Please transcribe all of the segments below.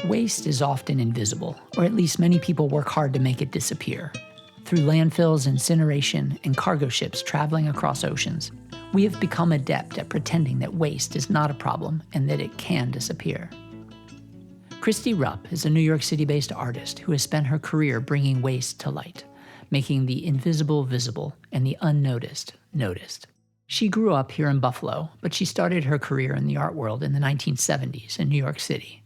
Waste is often invisible, or at least many people work hard to make it disappear. Through landfills, incineration, and cargo ships traveling across oceans, we have become adept at pretending that waste is not a problem and that it can disappear. Christy Rupp is a New York City-based artist who has spent her career bringing waste to light, making the invisible visible and the unnoticed noticed. She grew up here in Buffalo, but she started her career in the art world in the 1970s in New York City.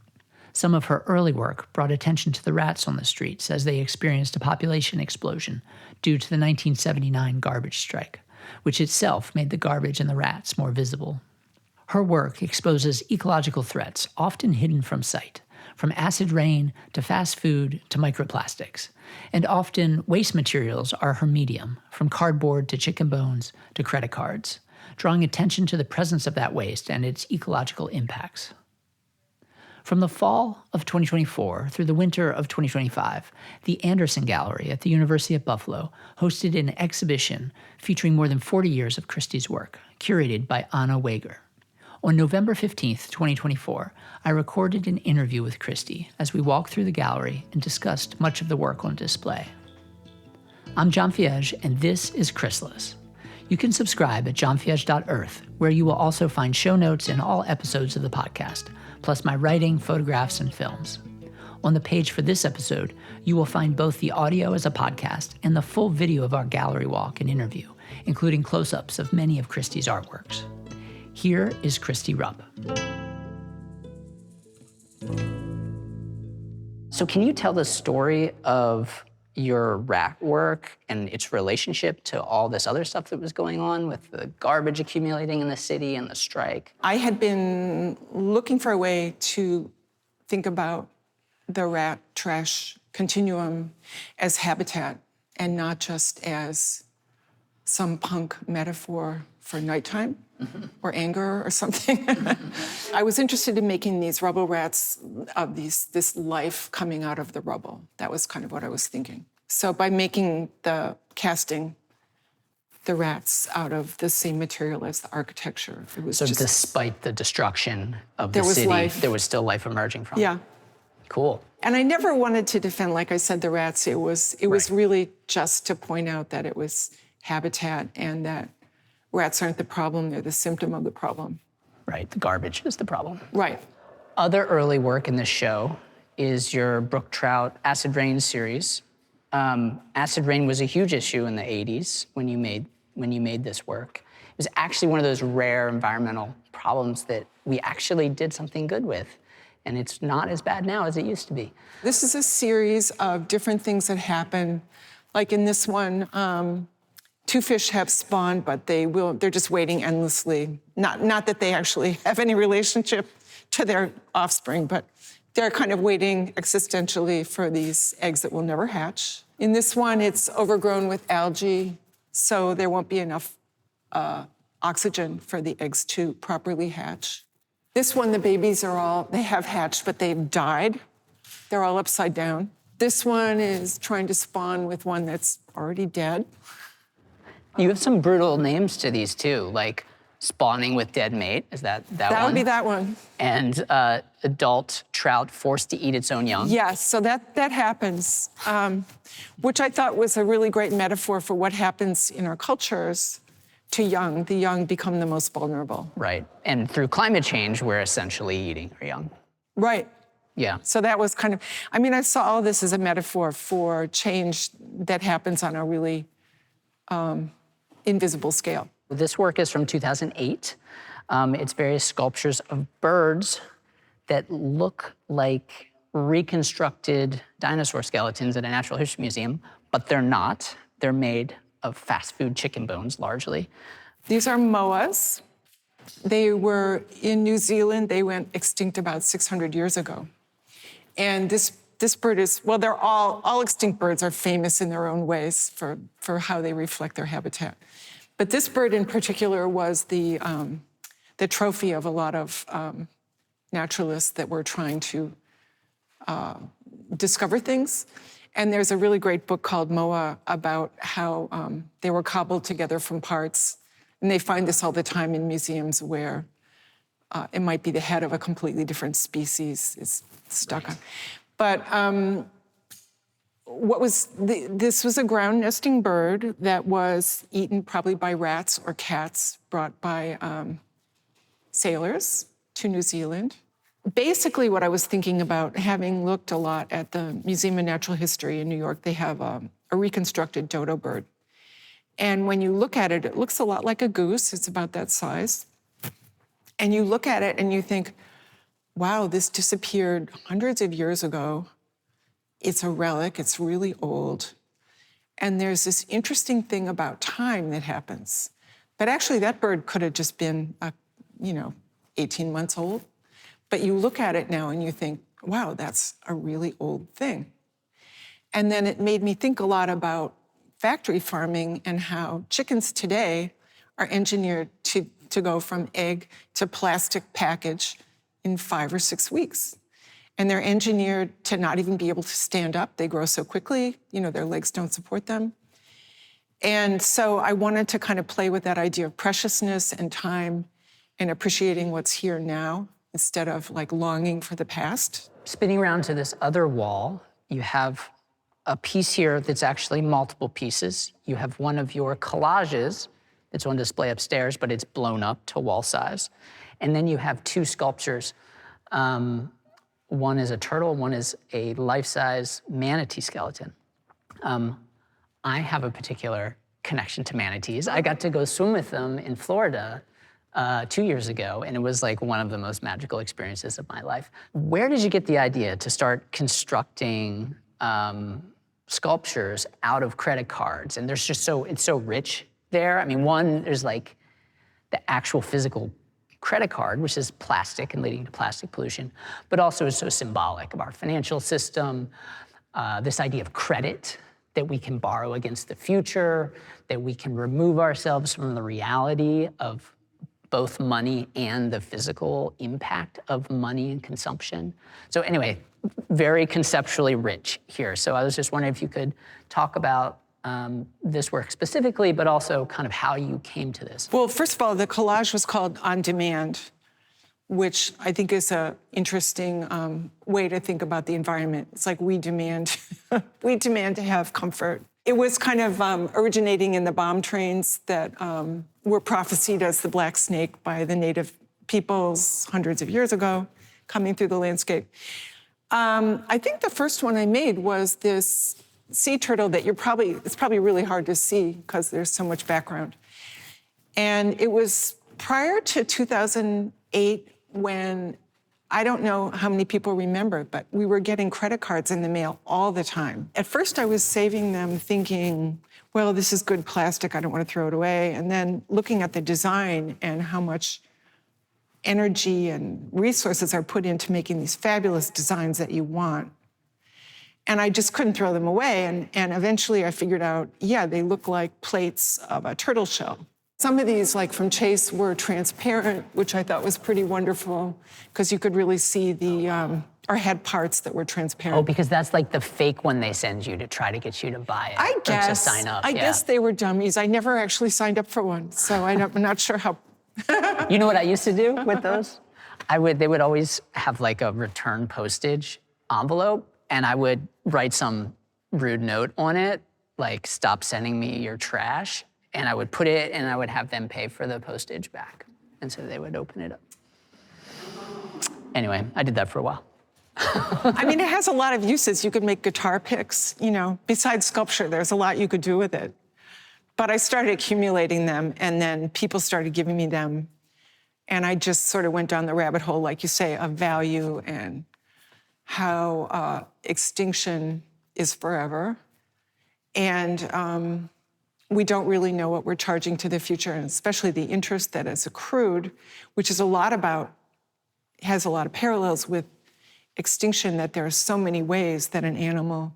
Some of her early work brought attention to the rats on the streets as they experienced a population explosion due to the 1979 garbage strike, which itself made the garbage and the rats more visible. Her work exposes ecological threats often hidden from sight, from acid rain to fast food to microplastics. And often waste materials are her medium, from cardboard to chicken bones to credit cards, drawing attention to the presence of that waste and its ecological impacts. From the fall of 2024 through the winter of 2025, the Anderson Gallery at the University of Buffalo hosted an exhibition featuring more than 40 years of Christie's work, curated by Anna Wager. On November 15th, 2024, I recorded an interview with Christy as we walked through the gallery and discussed much of the work on display. I'm John Fiege, and this is Chrysalis. You can subscribe at johnfiege.earth, where you will also find show notes in all episodes of the podcast, plus my writing, photographs, and films. On the page for this episode, you will find both the audio as a podcast and the full video of our gallery walk and interview, including close-ups of many of Christy's artworks. Here is Christy Rupp. So can you tell the story of your rat work and its relationship to all this other stuff that was going on with the garbage accumulating in the city and the strike? I had been looking for a way to think about the rat trash continuum as habitat and not just as some punk metaphor for nighttime or anger or something. I was interested in making these rubble rats of this life coming out of the rubble. That was kind of what I was thinking. So by making the casting the rats out of the same material as the architecture, it was So just, despite the destruction of the city, there was still life emerging from it. Yeah. Cool. And I never wanted to defend, like I said, the rats. It was really just to point out that it was habitat and that rats aren't the problem, they're the symptom of the problem. Right, the garbage is the problem. Right. Other early work in this show is your brook trout acid rain series. Acid rain was a huge issue in the 80s when you made this work. It was actually one of those rare environmental problems that we actually did something good with. And it's not as bad now as it used to be. This is a series of different things that happen. Like in this one, 2 fish have spawned, but they're just waiting endlessly. Not that they actually have any relationship to their offspring, but they're kind of waiting existentially for these eggs that will never hatch. In this one, it's overgrown with algae, so there won't be enough oxygen for the eggs to properly hatch. This one, the babies they have hatched, but they've died. They're all upside down. This one is trying to spawn with one that's already dead. You have some brutal names to these too, like spawning with dead mate, is that one? That would be that one. And adult trout forced to eat its own young. Yes, so that happens, which I thought was a really great metaphor for what happens in our cultures to young. The young become the most vulnerable. Right, and through climate change, we're essentially eating our young. Right. Yeah. So that was kind of, I saw all this as a metaphor for change that happens on a really invisible scale. This work is from 2008. It's various sculptures of birds that look like reconstructed dinosaur skeletons at a natural history museum, but they're not. They're made of fast food chicken bones, largely. These are moas. They were in New Zealand. They went extinct about 600 years ago. And this bird is, well, they're all extinct birds are famous in their own ways for how they reflect their habitat. But this bird in particular was the trophy of a lot of naturalists that were trying to discover things. And there's a really great book called Moa about how they were cobbled together from parts. And they find this all the time in museums where it might be the head of a completely different species is stuck on. But this was a ground nesting bird that was eaten probably by rats or cats brought by sailors to New Zealand. Basically, what I was thinking about, having looked a lot at the Museum of Natural History in New York, they have a reconstructed dodo bird. And when you look at it, it looks a lot like a goose. It's about that size. And you look at it and you think, wow, this disappeared hundreds of years ago. It's a relic, it's really old. And there's this interesting thing about time that happens. But actually that bird could have just been, 18 months old. But you look at it now and you think, wow, that's a really old thing. And then it made me think a lot about factory farming and how chickens today are engineered to go from egg to plastic package in 5 or 6 weeks. And they're engineered to not even be able to stand up. They grow so quickly, their legs don't support them. And so I wanted to kind of play with that idea of preciousness and time and appreciating what's here now instead of like longing for the past. Spinning around to this other wall, you have a piece here that's actually multiple pieces. You have one of your collages that's on display upstairs, but it's blown up to wall size. And then you have 2 sculptures. One is a turtle, one is a life-size manatee skeleton. I have a particular connection to manatees. I got to go swim with them in Florida 2 years ago, and it was like one of the most magical experiences of my life. Where did you get the idea to start constructing sculptures out of credit cards? And there's just it's so rich there. I mean, one, there's like the actual physical credit card, which is plastic and leading to plastic pollution, but also is so symbolic of our financial system, this idea of credit, that we can borrow against the future, that we can remove ourselves from the reality of both money and the physical impact of money and consumption. So anyway, very conceptually rich here. So I was just wondering if you could talk about this work specifically, but also kind of how you came to this. Well, first of all, the collage was called On Demand, which I think is an interesting way to think about the environment. It's like we demand, we demand to have comfort. It was kind of originating in the bomb trains that were prophesied as the black snake by the native peoples hundreds of years ago, coming through the landscape. I think the first one I made was this sea turtle that it's probably really hard to see because there's so much background. And it was prior to 2008 when, I don't know how many people remember, but we were getting credit cards in the mail all the time. At first I was saving them thinking, well, this is good plastic, I don't want to throw it away. And then looking at the design and how much energy and resources are put into making these fabulous designs that you want. And I just couldn't throw them away. And eventually I figured out, yeah, they look like plates of a turtle shell. Some of these, like from Chase, were transparent, which I thought was pretty wonderful, because you could really see or had parts that were transparent. Oh, because that's like the fake one they send you to try to get you to buy it. I guess. Or to sign up. I guess they were dummies. I never actually signed up for one, so I'm not sure how. You know what I used to do with those? They would always have like a return postage envelope, and I would write some rude note on it, like, stop sending me your trash, and I would put it, and I would have them pay for the postage back. And so they would open it up. Anyway, I did that for a while. I mean, it has a lot of uses. You could make guitar picks, besides sculpture, there's a lot you could do with it. But I started accumulating them, and then people started giving me them. And I just sort of went down the rabbit hole, like you say, of value and how extinction is forever. And we don't really know what we're charging to the future, and especially the interest that is accrued, which is has a lot of parallels with extinction, that there are so many ways that an animal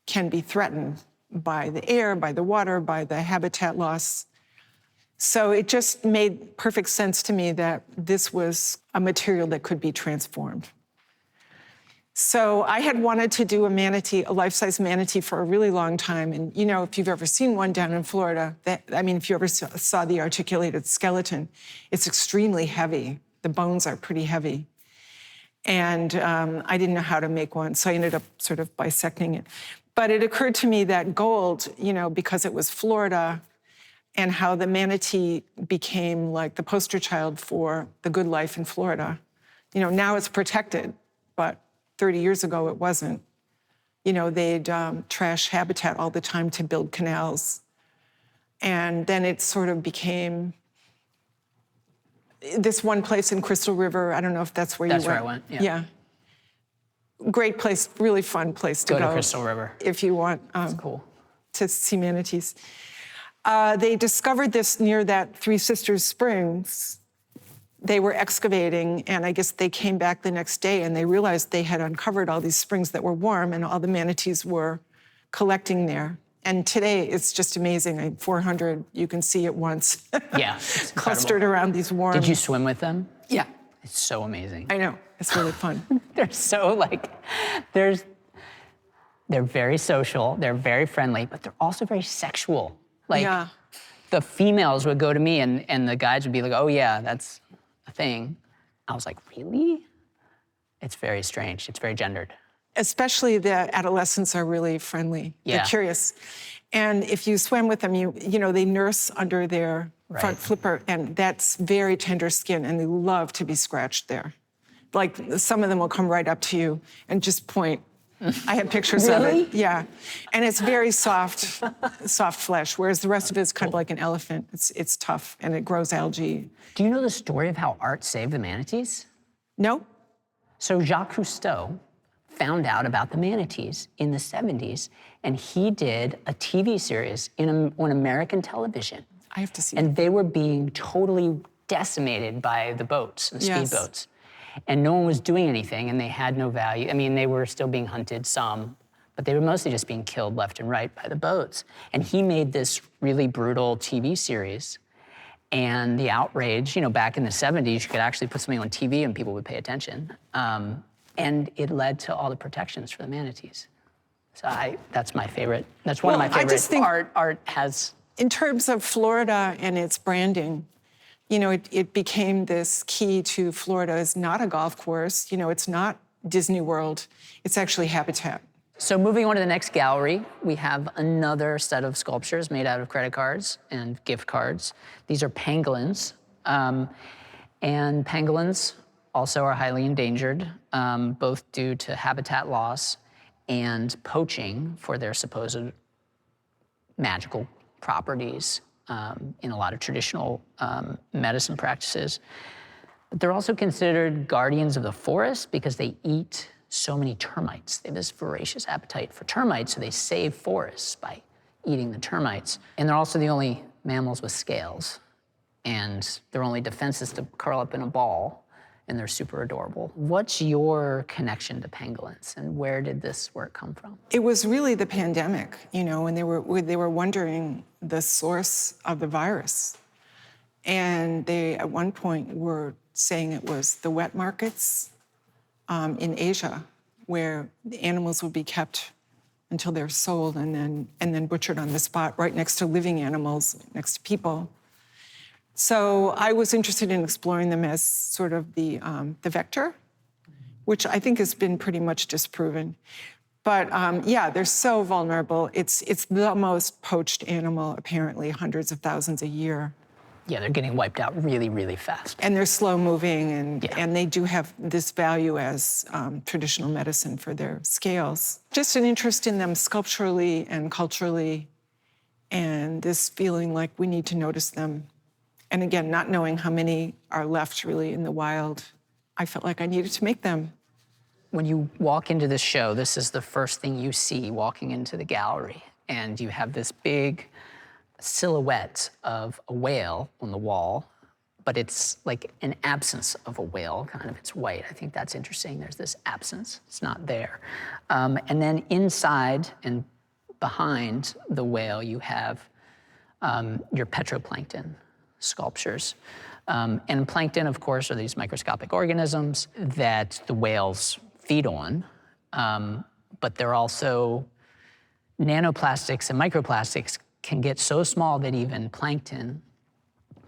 can be threatened by the air, by the water, by the habitat loss. So it just made perfect sense to me that this was a material that could be transformed. So I had wanted to do a life-size manatee for a really long time. And if you've ever seen one down in Florida, if you ever saw the articulated skeleton, it's extremely heavy. the bones are pretty heavy. And I didn't know how to make one, so I ended up sort of bisecting it. But it occurred to me that gold, because it was Florida, and how the manatee became like the poster child for the good life in Florida. Now it's protected, but 30 years ago it wasn't. They'd trash habitat all the time to build canals. And then it sort of became this one place in Crystal River. I don't know if that's where you went. That's where I went, yeah. Great place, really fun place to go. Go to Crystal River. If you want That's cool. to see manatees. They discovered this near that Three Sisters Springs. They were excavating, and I guess they came back the next day and they realized they had uncovered all these springs that were warm and all the manatees were collecting there. And today it's just amazing. 400 you can see at once. Yeah, it's clustered around these warm. Did you swim with them? Yeah. It's so amazing. I know, it's really fun. They're so they're very social, they're very friendly, but they're also very sexual. Yeah. The females would go to me and the guys would be like, oh yeah, that's a thing. I was like, really? It's very strange, it's very gendered. Especially the adolescents are really friendly. Yeah. They're curious. And if you swim with them, they nurse under their front flipper, and that's very tender skin, and they love to be scratched there. Like, some of them will come right up to you and just point. I have pictures of it. Yeah. And it's very soft flesh, whereas the rest of it is kind of like an elephant. It's tough, and it grows algae. Do you know the story of how art saved the manatees? No? So Jacques Cousteau found out about the manatees in the 70s, and he did a TV series on American television. I have to see And they were being totally decimated by the boats, the speedboats. And no one was doing anything, and they had no value. I mean, they were still being hunted, some, but they were mostly just being killed left and right by the boats. And he made this really brutal TV series. And the outrage, back in the 70s, you could actually put something on TV and people would pay attention. And it led to all the protections for the manatees. So that's my favorite. That's one of my favorite. I just think art has. In terms of Florida and its branding, it became this key to Florida. It's not a golf course. It's not Disney World. It's actually habitat. So moving on to the next gallery, we have another set of sculptures made out of credit cards and gift cards. These are pangolins. And pangolins also are highly endangered, both due to habitat loss and poaching for their supposed magical properties in a lot of traditional medicine practices. But they're also considered guardians of the forest because they eat so many termites. They have this voracious appetite for termites, so they save forests by eating the termites. And they're also the only mammals with scales. And their only defense is to curl up in a ball, and they're super adorable. What's your connection to pangolins, and where did this work come from? It was really the pandemic, and they were wondering the source of the virus. And they, at one point, were saying it was the wet markets in Asia, where the animals would be kept until they're sold and then butchered on the spot, right next to living animals, next to people. So I was interested in exploring them as sort of the vector, which I think has been pretty much disproven. But yeah, they're so vulnerable. It's the most poached animal, apparently, hundreds of thousands a year. Yeah, they're getting wiped out really, really fast. And they're slow moving, and they do have this value as traditional medicine for their scales. Just an interest in them sculpturally and culturally, and this feeling like we need to notice them. And again, not knowing how many are left really in the wild, I felt like I needed to make them. When you walk into this show, this is the first thing you see walking into the gallery. And you have this big silhouette of a whale on the wall, but it's like an absence of a whale, kind of. It's white. I think that's interesting. There's this absence. It's not there. And then inside and behind the whale, you have your petroplankton sculptures. And plankton, of course, are these microscopic organisms that the whales feed on, but they're also nanoplastics and microplastics can get so small that even plankton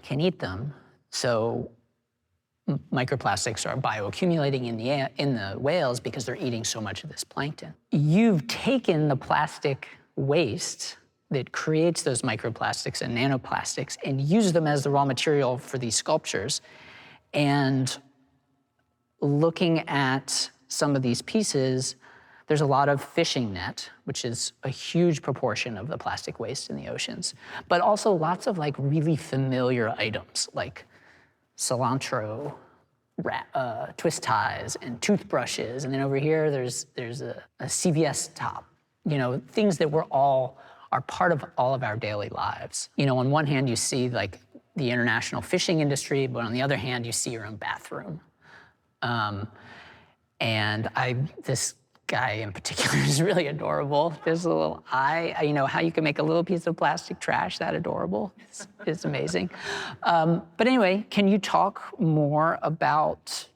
can eat them. So microplastics are bioaccumulating in the whales because they're eating so much of this plankton. You've taken the plastic waste that creates those microplastics and nanoplastics and use them as the raw material for these sculptures. And looking at some of these pieces, there's a lot of fishing net, which is a huge proportion of the plastic waste in the oceans, but also lots of like really familiar items like cilantro, twist ties, and toothbrushes. And then over here, there's a CVS top, you know, things that are part of all of our daily lives. You know, on one hand, you see like the international fishing industry, but on the other hand, you see your own bathroom. And this guy in particular is really adorable. There's a little eye, you know, how you can make a little piece of plastic trash that adorable. It's amazing. But anyway, can you talk more about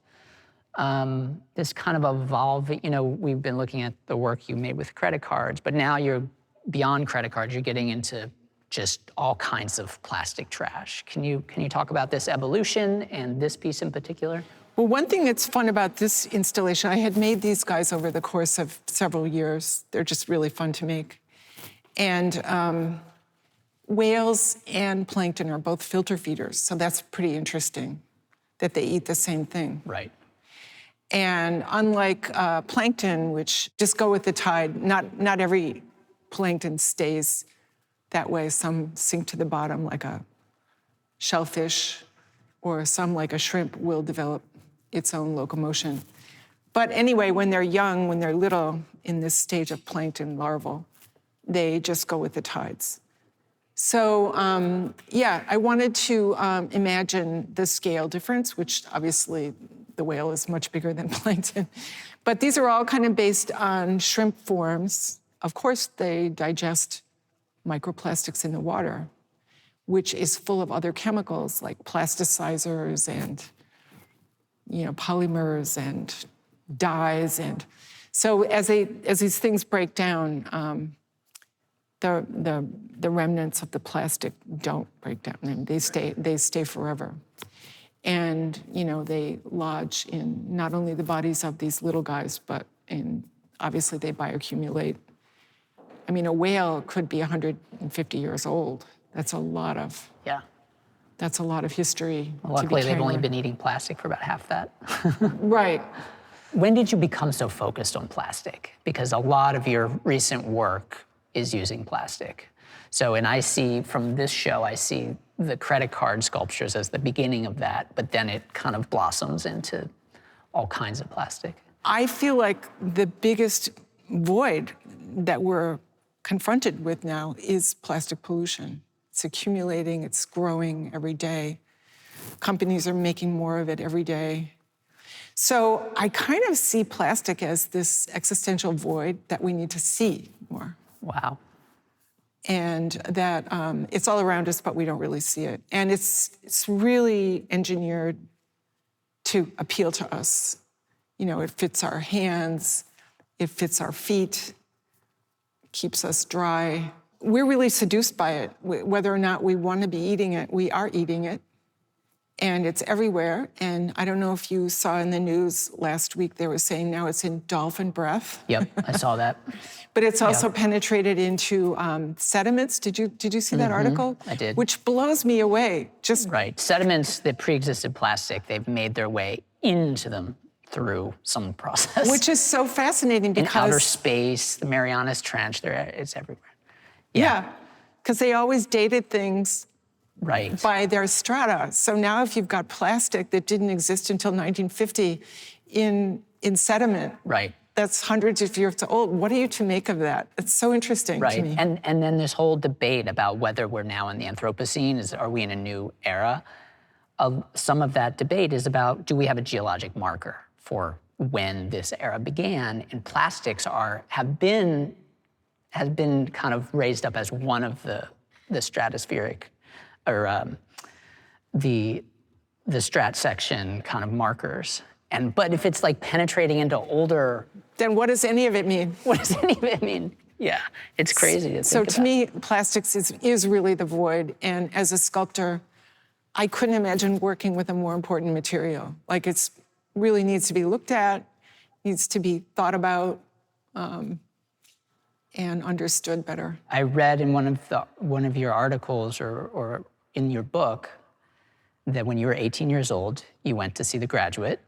this kind of evolving, you know, we've been looking at the work you made with credit cards, but now you're beyond credit cards, you're getting into just all kinds of plastic trash. Can you talk about this evolution and this piece in particular? Well, one thing that's fun about this installation, I had made these guys over the course of several years. They're just really fun to make. And whales and plankton are both filter feeders, so that's pretty interesting that they eat the same thing. Right. And unlike plankton, which just go with the tide, not every plankton stays that way. Some sink to the bottom like a shellfish, or some like a shrimp will develop its own locomotion. But anyway, when they're young, when they're little, in this stage of plankton larval, they just go with the tides. So yeah, I wanted to imagine the scale difference, which obviously the whale is much bigger than plankton. But these are all kind of based on shrimp forms. Of course, they digest microplastics in the water, which is full of other chemicals like plasticizers and, you know, polymers and dyes. And so as these things break down, the remnants of the plastic don't break down. I mean, they stay forever. And, you know, they lodge in not only the bodies of these little guys, but obviously they bioaccumulate. I mean, a whale could be 150 years old. That's a lot of history. Well, luckily, they've only been eating plastic for about half that. Right. When did you become so focused on plastic? Because a lot of your recent work is using plastic. So, and I see from this show, I see the credit card sculptures as the beginning of that, but then it kind of blossoms into all kinds of plastic. I feel like the biggest void that we're confronted with now is plastic pollution. It's accumulating, it's growing every day. Companies are making more of it every day. So I kind of see plastic as this existential void that we need to see more. Wow. And that it's all around us, but we don't really see it. And it's really engineered to appeal to us. You know, it fits our hands, it fits our feet, keeps us dry. We're really seduced by it. Whether or not we want to be eating it, we are eating it. And it's everywhere. And I don't know if you saw in the news last week, they were saying now it's in dolphin breath. Yep, I saw that. But it's also penetrated into sediments. Did you see that article? I did. Which blows me away. Right, sediments that pre-existed plastic, they've made their way into them through some process. Which is so fascinating because... In outer space, the Marianas Trench, it's everywhere. Yeah, because they always dated things by their strata. So now if you've got plastic that didn't exist until 1950 in sediment, that's hundreds of years old, what are you to make of that? It's so interesting to me. And then this whole debate about whether we're now in the Anthropocene, are we in a new era? Some of that debate is about, do we have a geologic marker for when this era began? And plastics have been kind of raised up as one of the stratospheric, or the strat section kind of markers. But if it's like penetrating into older... Then what does any of it mean? What does any of it mean? Yeah, it's crazy to think about. So to me, plastics is really the void. And as a sculptor, I couldn't imagine working with a more important material. Like, it's really needs to be looked at, needs to be thought about, and understood better. I read in one of your articles or in your book that when you were 18 years old, you went to see The Graduate,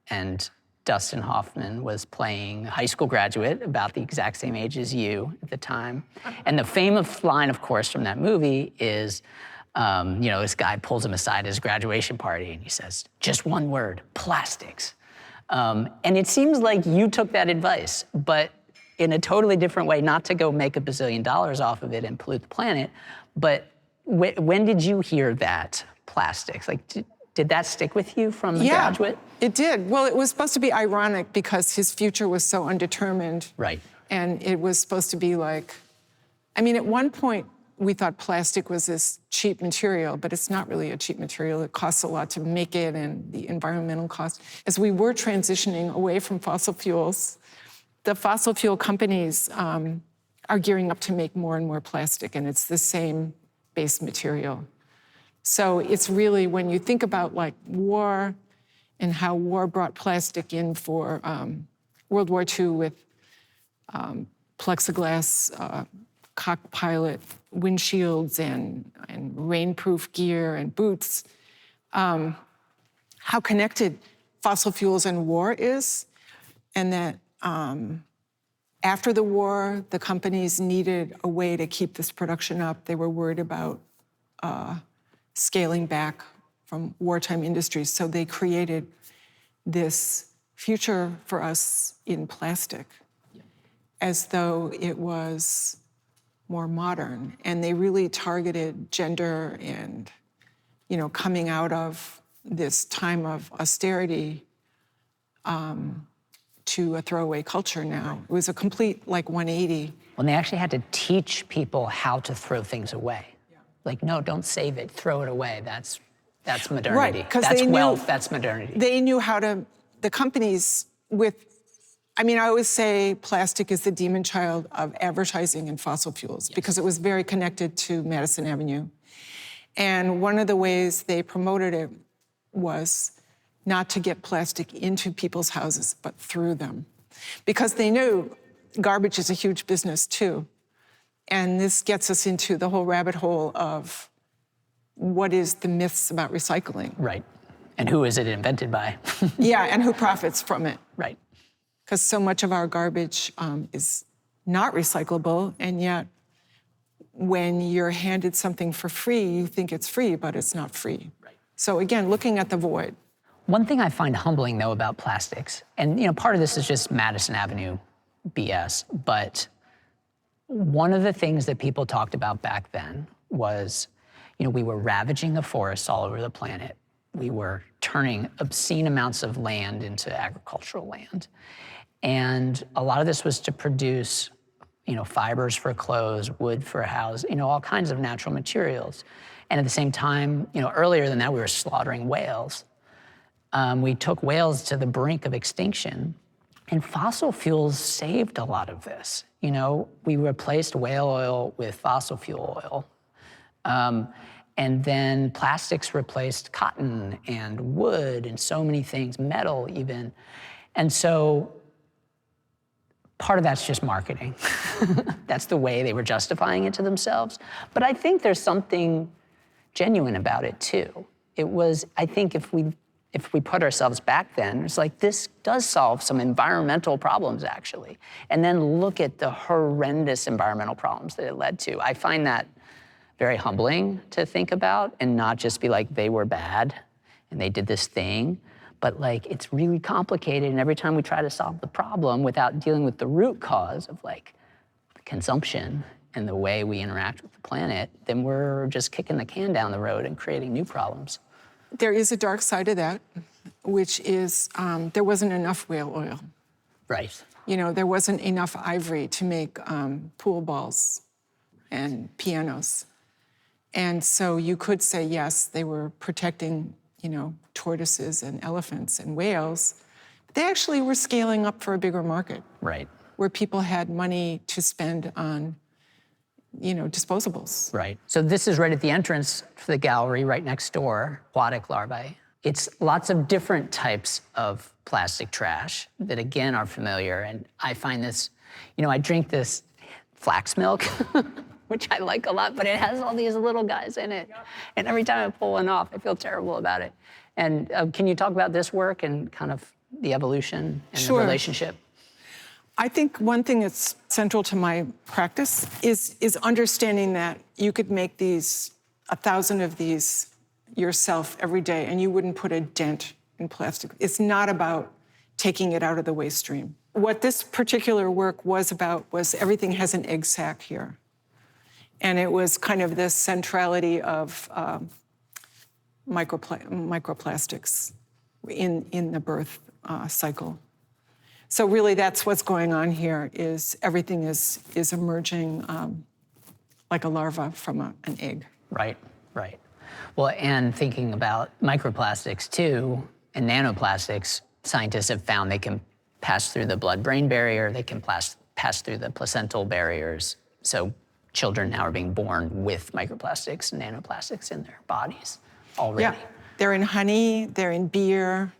and Dustin Hoffman was playing a high school graduate about the exact same age as you at the time. And the famous line, of course, from that movie is, this guy pulls him aside at his graduation party and he says, just one word, plastics. And it seems like you took that advice, but in a totally different way, not to go make $1 bazillion off of it and pollute the planet, but when did you hear that, plastics? Like, did that stick with you from The Graduate? It did. Well, it was supposed to be ironic because his future was so undetermined. Right. And it was supposed to be like, I mean, at one point, we thought plastic was this cheap material, but it's not really a cheap material. It costs a lot to make it, and the environmental cost. As we were transitioning away from fossil fuels, the fossil fuel companies are gearing up to make more and more plastic, and it's the same base material. So it's really, when you think about like war and how war brought plastic in for World War II with plexiglass cockpilot windshields and rainproof gear and boots, how connected fossil fuels and war is, and that after the war, the companies needed a way to keep this production up. They were worried about scaling back from wartime industries, so they created this future for us in plastic as though it was more modern, and they really targeted gender and, coming out of this time of austerity to a throwaway culture now. It was a complete, 180. When they actually had to teach people how to throw things away. Yeah. Like, no, don't save it, throw it away. That's modernity. Right, that's wealth, that's modernity. They knew how to, the companies I always say plastic is the demon child of advertising and fossil fuels, yes, because it was very connected to Madison Avenue. And one of the ways they promoted it was not to get plastic into people's houses, but through them. Because they knew garbage is a huge business too. And this gets us into the whole rabbit hole of what is the myths about recycling. Right. And who is it invented by? Yeah, and who profits from it. Right. Because so much of our garbage is not recyclable, and yet when you're handed something for free, you think it's free, but it's not free. Right. So again, looking at the void. One thing I find humbling, though, about plastics, and part of this is just Madison Avenue BS, but one of the things that people talked about back then was, we were ravaging the forests all over the planet. We were turning obscene amounts of land into agricultural land. And a lot of this was to produce, fibers for clothes, wood for a house, all kinds of natural materials. And at the same time, earlier than that, we were slaughtering whales. We took whales to the brink of extinction, and fossil fuels saved a lot of this. We replaced whale oil with fossil fuel oil. And then plastics replaced cotton and wood and so many things, metal even. And so part of that's just marketing. That's the way they were justifying it to themselves. But I think there's something genuine about it too. It was, I think if we put ourselves back then, it's like, this does solve some environmental problems actually. And then look at the horrendous environmental problems that it led to. I find that very humbling to think about, and not just be like, they were bad and they did this thing, but it's really complicated, and every time we try to solve the problem without dealing with the root cause of consumption and the way we interact with the planet, then we're just kicking the can down the road and creating new problems. There is a dark side of that, which is there wasn't enough whale oil. Right. There wasn't enough ivory to make pool balls and pianos. And so you could say, yes, they were protecting, tortoises and elephants and whales. But they actually were scaling up for a bigger market. Right. Where people had money to spend on disposables. Right. So this is right at the entrance to the gallery, right next door, aquatic larvae. It's lots of different types of plastic trash that, again, are familiar. And I find this, I drink this flax milk, which I like a lot, but it has all these little guys in it. And every time I pull one off, I feel terrible about it. And can you talk about this work and kind of the evolution and Sure. the relationship? I think one thing that's central to my practice is understanding that you could make 1,000 of these yourself every day and you wouldn't put a dent in plastic. It's not about taking it out of the waste stream. What this particular work was about was everything has an egg sac here. And it was kind of this centrality of microplastics in the birth cycle. So really that's what's going on here is everything is emerging like a larva from an egg. Right, right. Well, and thinking about microplastics too, and nanoplastics, scientists have found they can pass through the blood-brain barrier, they can pass through the placental barriers. So children now are being born with microplastics and nanoplastics in their bodies already. Yeah, they're in honey, they're in beer.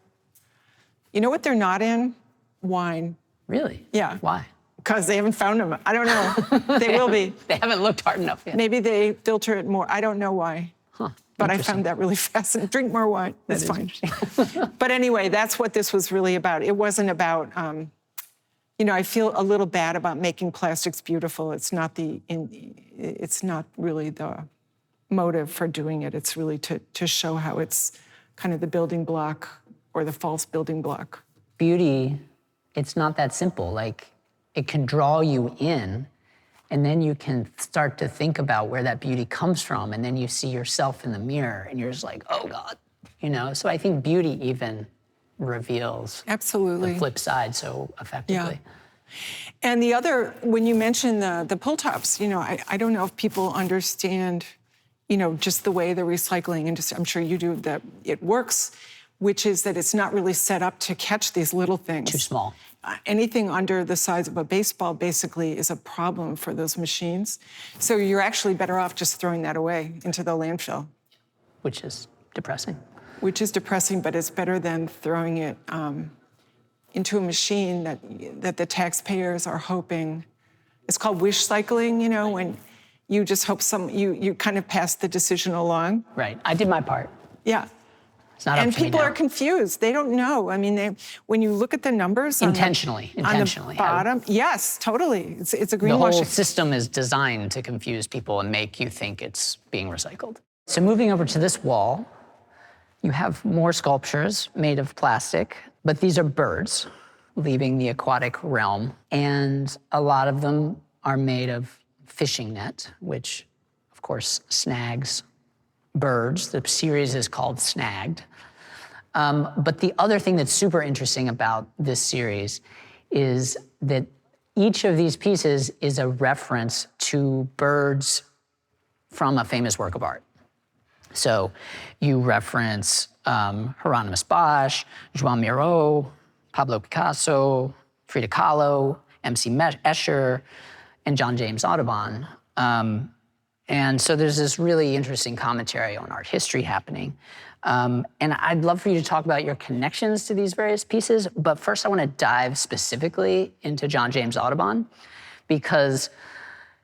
You know what they're not in? Wine. Really? Yeah. Why? Because they haven't found them. I don't know. They will be. They haven't looked hard enough yet. Maybe they filter it more. I don't know why. Huh. But I found that really fascinating. Drink more wine. That's fine. But anyway, that's what this was really about. It wasn't about, I feel a little bad about making plastics beautiful. It's not really the motive for doing it. It's really to show how it's kind of the building block or the false building block. Beauty, it's not that simple. Like, it can draw you in, and then you can start to think about where that beauty comes from, and then you see yourself in the mirror, and you're just like, oh God, So I think beauty even reveals Absolutely. the flip side so effectively. Yeah. And the other, when you mention the pull tops, I don't know if people understand, just the way the recycling industry, I'm sure you do, that it works, which is that it's not really set up to catch these little things. Too small. Anything under the size of a baseball basically is a problem for those machines. So you're actually better off just throwing that away into the landfill. Which is depressing. Which is depressing, but it's better than throwing it into a machine that the taxpayers are hoping. It's called wish cycling, when you just hope you kind of pass the decision along. Right, I did my part. Yeah. It's not up to me now. And people are confused. They don't know. I mean, when you look at the numbers Intentionally. on the bottom, yes, totally. It's a greenwashing. The whole system is designed to confuse people and make you think it's being recycled. So moving over to this wall, you have more sculptures made of plastic, but these are birds leaving the aquatic realm. And a lot of them are made of fishing net, which of course snags birds. The series is called Snagged. But the other thing that's super interesting about this series is that each of these pieces is a reference to birds from a famous work of art. So you reference Hieronymus Bosch, Joan Miro, Pablo Picasso, Frida Kahlo, M.C. Escher, and John James Audubon. And so there's this really interesting commentary on art history happening. And I'd love for you to talk about your connections to these various pieces, but first I want to dive specifically into John James Audubon because,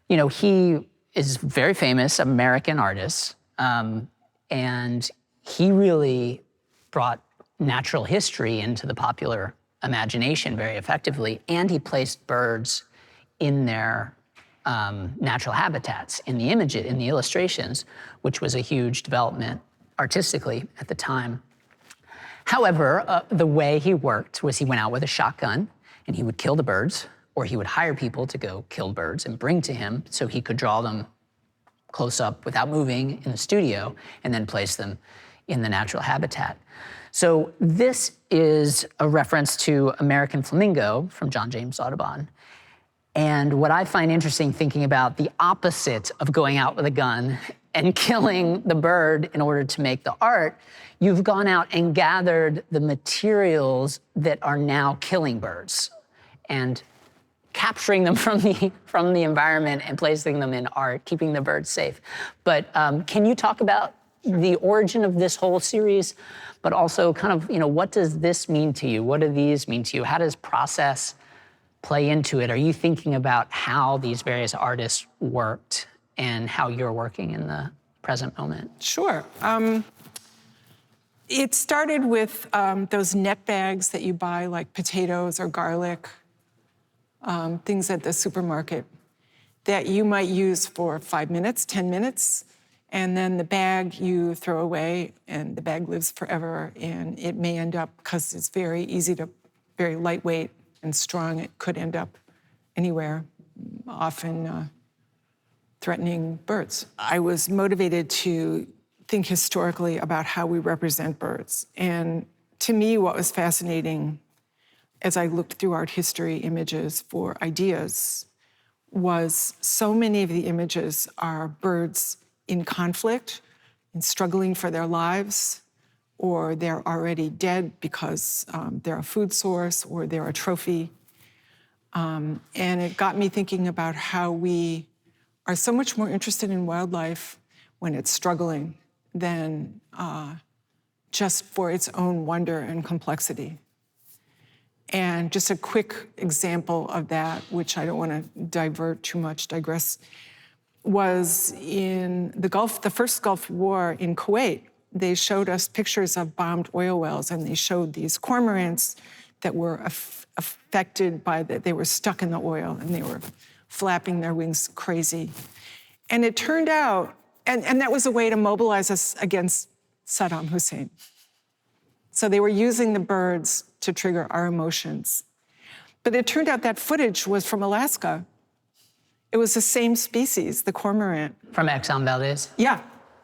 he is very famous American artist, and he really brought natural history into the popular imagination very effectively, and he placed birds in their natural habitats in the images, in the illustrations, which was a huge development artistically at the time. However, the way he worked was he went out with a shotgun and he would kill the birds, or he would hire people to go kill birds and bring to him so he could draw them close up without moving in the studio and then place them in the natural habitat. So this is a reference to American Flamingo from John James Audubon. And what I find interesting thinking about the opposite of going out with a gun and killing the bird in order to make the art, you've gone out and gathered the materials that are now killing birds and capturing them from the environment and placing them in art, keeping the birds safe. But can you talk about the origin of this whole series, but also kind of, what does this mean to you? What do these mean to you? How does process play into it? Are you thinking about how these various artists worked and how you're working in the present moment? Sure. It started with those net bags that you buy, like potatoes or garlic, things at the supermarket that you might use for 5 minutes, 10 minutes, and then the bag you throw away, and the bag lives forever, and it may end up, because it's very lightweight and strong, it could end up anywhere, often threatening birds. I was motivated to think historically about how we represent birds. And to me, what was fascinating as I looked through art history images for ideas was so many of the images are birds in conflict and struggling for their lives, or they're already dead because they're a food source or they're a trophy. And it got me thinking about how we are so much more interested in wildlife when it's struggling than just for its own wonder and complexity. And just a quick example of that, which I don't want to digress, was in the first Gulf War in Kuwait. They showed us pictures of bombed oil wells, and they showed these cormorants that were affected by they were stuck in the oil, and they were flapping their wings crazy. And it turned out, and that was a way to mobilize us against Saddam Hussein. So they were using the birds to trigger our emotions. But it turned out that footage was from Alaska. It was the same species, the cormorant. From Exxon Valdez? Yeah.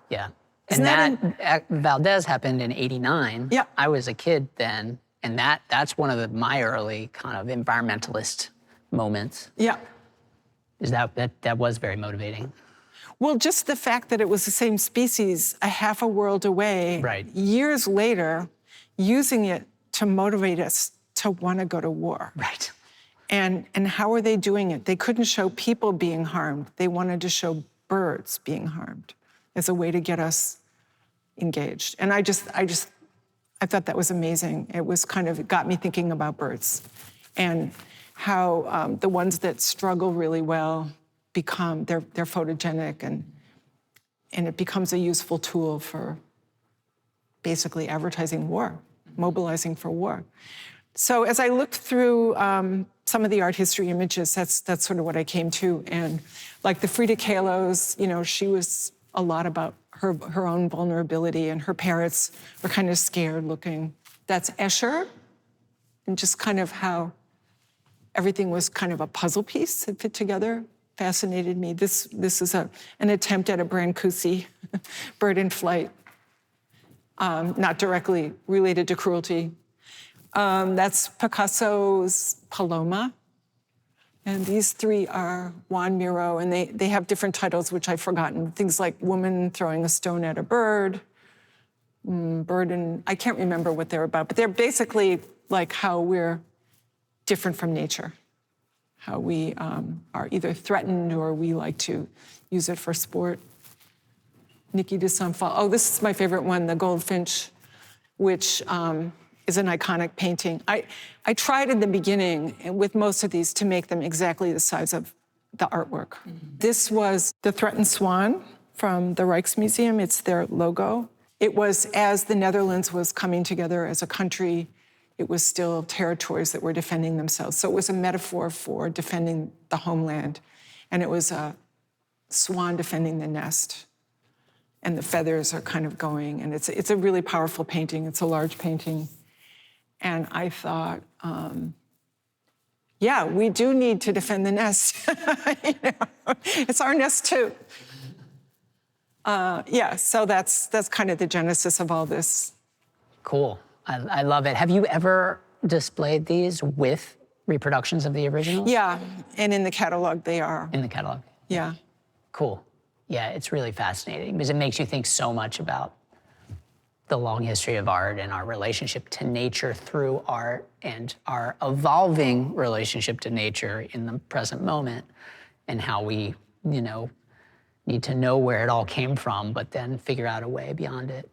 Yeah. Isn't And that Valdez happened in '89. Yeah. I was a kid then, and that's one of my early kind of environmentalist moments. Yeah. Is that was very motivating. Well, just the fact that it was the same species a half a world away, Right. Years later, using it to motivate us to want to go to war. Right. And how are they doing it? They couldn't show people being harmed. They wanted to show birds being harmed as a way to get us engaged. And I thought that was amazing. It got me thinking about birds and how the ones that struggle really well they're photogenic, and it becomes a useful tool for basically advertising war, mobilizing for war. So as I looked through some of the art history images, that's sort of what I came to. And like the Frida Kahlo's, she was a lot about her own vulnerability, and her parrots were kind of scared looking. That's Escher, and just kind of how everything was kind of a puzzle piece that fit together. Fascinated me. This is an attempt at a Brancusi, bird in flight, not directly related to cruelty. That's Picasso's Paloma. And these three are Juan Miro, and they have different titles, which I've forgotten. Things like Woman Throwing a Stone at a Bird, Bird and I can't remember what they're about, but they're basically like how we're different from nature. How we are either threatened or we like to use it for sport. Niki de Saint-Phal. Oh, this is my favorite one, the Goldfinch, which is an iconic painting. I tried in the beginning with most of these to make them exactly the size of the artwork. Mm-hmm. This was the threatened swan from the Rijksmuseum. It's their logo. It was as the Netherlands was coming together as a country. It was still territories that were defending themselves. So it was a metaphor for defending the homeland. And it was a swan defending the nest. And the feathers are kind of going. And it's a really powerful painting. It's a large painting. And I thought, yeah, we do need to defend the nest. It's our nest too. So that's kind of the genesis of all this. Cool. I love it. Have you ever displayed these with reproductions of the originals? Yeah, and in the catalog they are. In the catalog? Yeah. Cool. Yeah, it's really fascinating because it makes you think so much about the long history of art and our relationship to nature through art and our evolving relationship to nature in the present moment, and how we, need to know where it all came from, but then figure out a way beyond it.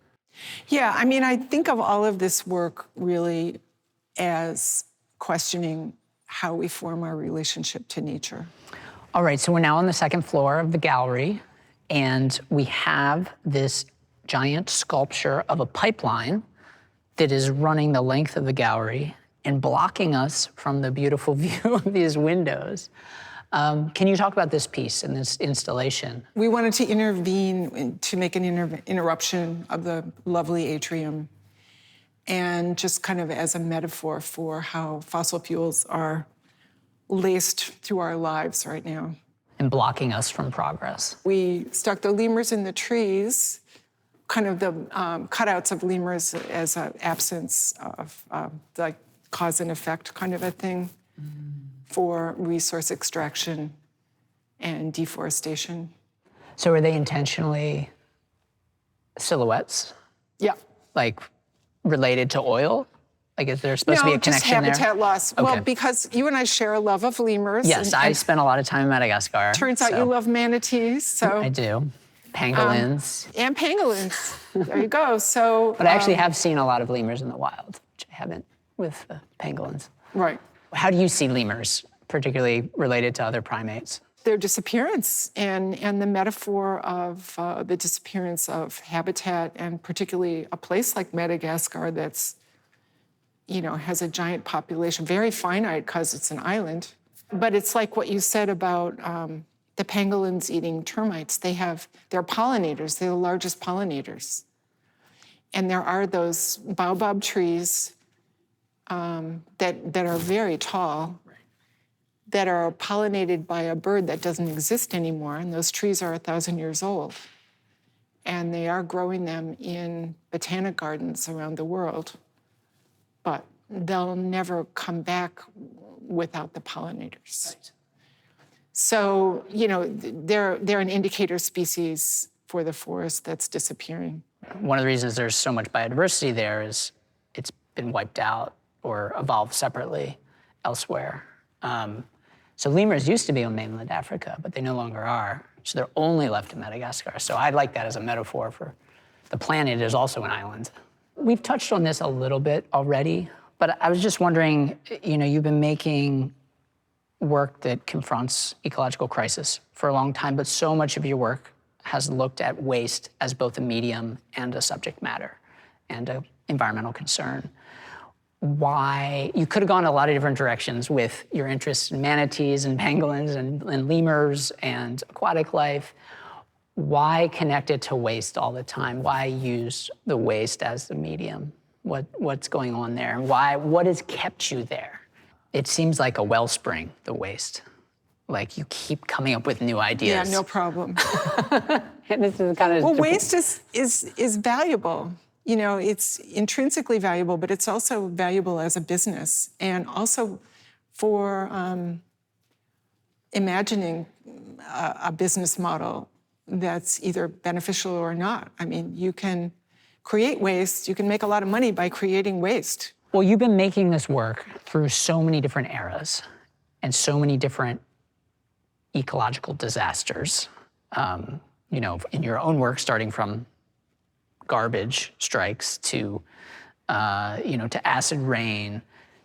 Yeah, I mean, I think of all of this work really as questioning how we form our relationship to nature. All right, so we're now on the second floor of the gallery, and we have this giant sculpture of a pipeline that is running the length of the gallery and blocking us from the beautiful view of these windows. Can you talk about this piece and this installation? We wanted to intervene to make an interruption of the lovely atrium, and just kind of as a metaphor for how fossil fuels are laced through our lives right now. And blocking us from progress. We stuck the lemurs in the trees, kind of the cutouts of lemurs as an absence of like cause and effect kind of a thing for resource extraction and deforestation. So are they intentionally silhouettes? Yeah. Like related to oil? Like is there supposed to be a connection there? No, just habitat loss. Okay. Well, because you and I share a love of lemurs. Yes, I spent a lot of time in Madagascar. Turns out you love manatees, so. I do. Pangolins. And pangolins. There you go. So. But I actually have seen a lot of lemurs in the wild, which I haven't with pangolins. Right. How do you see lemurs, particularly related to other primates? Their disappearance and the metaphor of the disappearance of habitat, and particularly a place like Madagascar that's, has a giant population, very finite because it's an island. But it's like what you said about the pangolins eating termites. They're pollinators, they're the largest pollinators. And there are those baobab trees that are very tall, that are pollinated by a bird that doesn't exist anymore, and those trees are 1,000 years old. And they are growing them in botanic gardens around the world, but they'll never come back without the pollinators. Right. So, they're an indicator species for the forest that's disappearing. One of the reasons there's so much biodiversity there is it's been wiped out or evolved separately elsewhere. So lemurs used to be on mainland Africa, but they no longer are. So they're only left in Madagascar. So I like that as a metaphor for the planet is also an island. We've touched on this a little bit already, but I was just wondering, you've been making work that confronts ecological crisis for a long time, but so much of your work has looked at waste as both a medium and a subject matter and an environmental concern. Why, you could have gone a lot of different directions with your interest in manatees and pangolins and lemurs and aquatic life. Why connect it to waste all the time? Why use the waste as the medium? What's going on there? And what has kept you there? It seems like a wellspring, the waste. Like you keep coming up with new ideas. Yeah, no problem. And this is kind of well, waste is valuable. It's intrinsically valuable, but it's also valuable as a business, and also for imagining a business model that's either beneficial or not. I mean, you can create waste, you can make a lot of money by creating waste. Well, you've been making this work through so many different eras and so many different ecological disasters. In your own work, starting from garbage strikes to acid rain,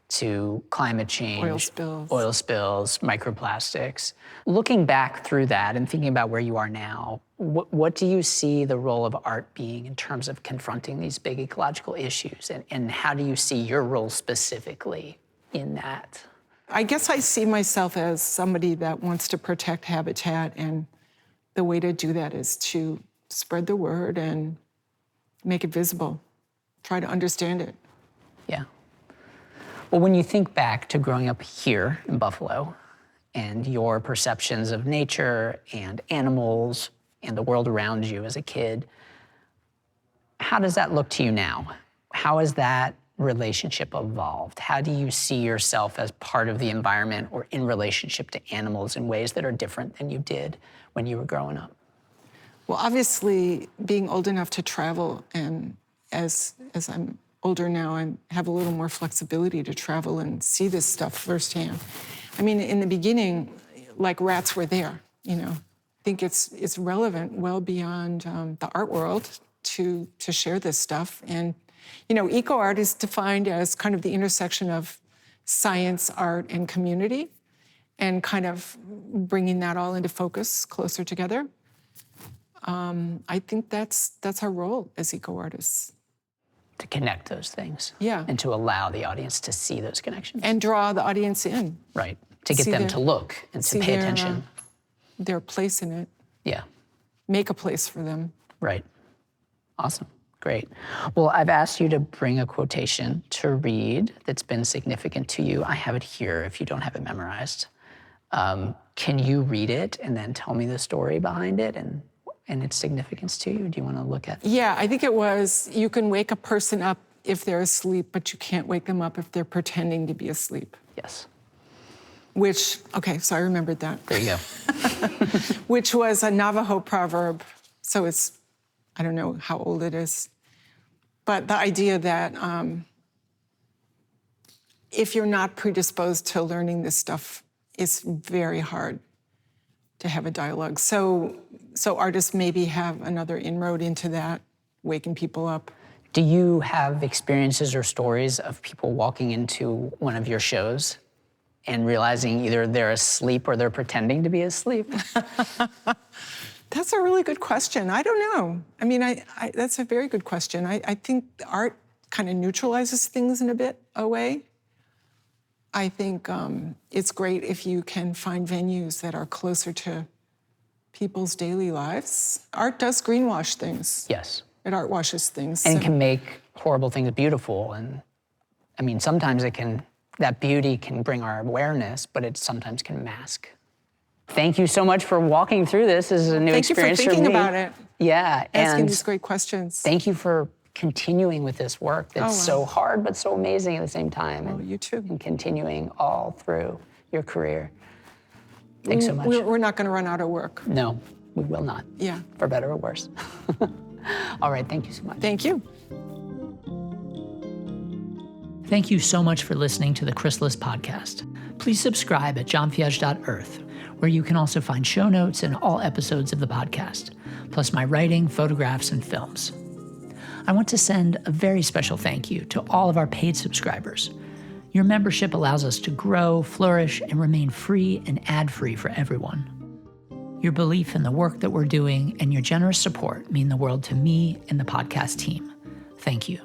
to climate change, oil spills, microplastics. Looking back through that and thinking about where you are now, what do you see the role of art being in terms of confronting these big ecological issues? And how do you see your role specifically in that? I guess I see myself as somebody that wants to protect habitat, and the way to do that is to spread the word and make it visible, try to understand it. Yeah. Well, when you think back to growing up here in Buffalo and your perceptions of nature and animals and the world around you as a kid, how does that look to you now? How has that relationship evolved? How do you see yourself as part of the environment or in relationship to animals in ways that are different than you did when you were growing up? Well, obviously, being old enough to travel and as I'm older now, I have a little more flexibility to travel and see this stuff firsthand. I mean, in the beginning, like rats were there, I think it's relevant well beyond the art world to share this stuff. And, eco-art is defined as kind of the intersection of science, art, and community, and kind of bringing that all into focus closer together. I think that's our role as eco-artists. To connect those things. Yeah. And to allow the audience to see those connections. And draw the audience in. Right. To get them to look and to pay attention. Their place in it. Yeah. Make a place for them. Right. Awesome. Great. Well, I've asked you to bring a quotation to read that's been significant to you. I have it here if you don't have it memorized. Can you read it and then tell me the story behind it and its significance to you? Do you want to look at it? Yeah, I think it was, you can wake a person up if they're asleep, but you can't wake them up if they're pretending to be asleep. Yes. So I remembered that. There you go. Which was a Navajo proverb. So I don't know how old it is. But the idea that if you're not predisposed to learning this stuff, it's very hard to have a dialogue. So artists maybe have another inroad into that, waking people up. Do you have experiences or stories of people walking into one of your shows and realizing either they're asleep or they're pretending to be asleep? That's a really good question. I don't know. I mean, that's a very good question. I think art kind of neutralizes things in a way. I think it's great if you can find venues that are closer to people's daily lives. Art does greenwash things. Yes. It art washes things. And can make horrible things beautiful. And I mean, sometimes that beauty can bring our awareness, but it sometimes can mask. Thank you so much for walking through this. This is a new experience for me. Thank you for thinking about it. Yeah. Asking these great questions. Thank you for continuing with this work that's so hard, but so amazing at the same time. Oh, you too. And continuing all through your career. Thanks so much. We're not going to run out of work. No, we will not. Yeah. For better or worse. All right, thank you so much. Thank you. Thank you so much for listening to the Chrysalis podcast. Please subscribe at johnfiege.earth, where you can also find show notes and all episodes of the podcast, plus my writing, photographs, and films. I want to send a very special thank you to all of our paid subscribers. Your membership allows us to grow, flourish, and remain free and ad-free for everyone. Your belief in the work that we're doing and your generous support mean the world to me and the podcast team. Thank you.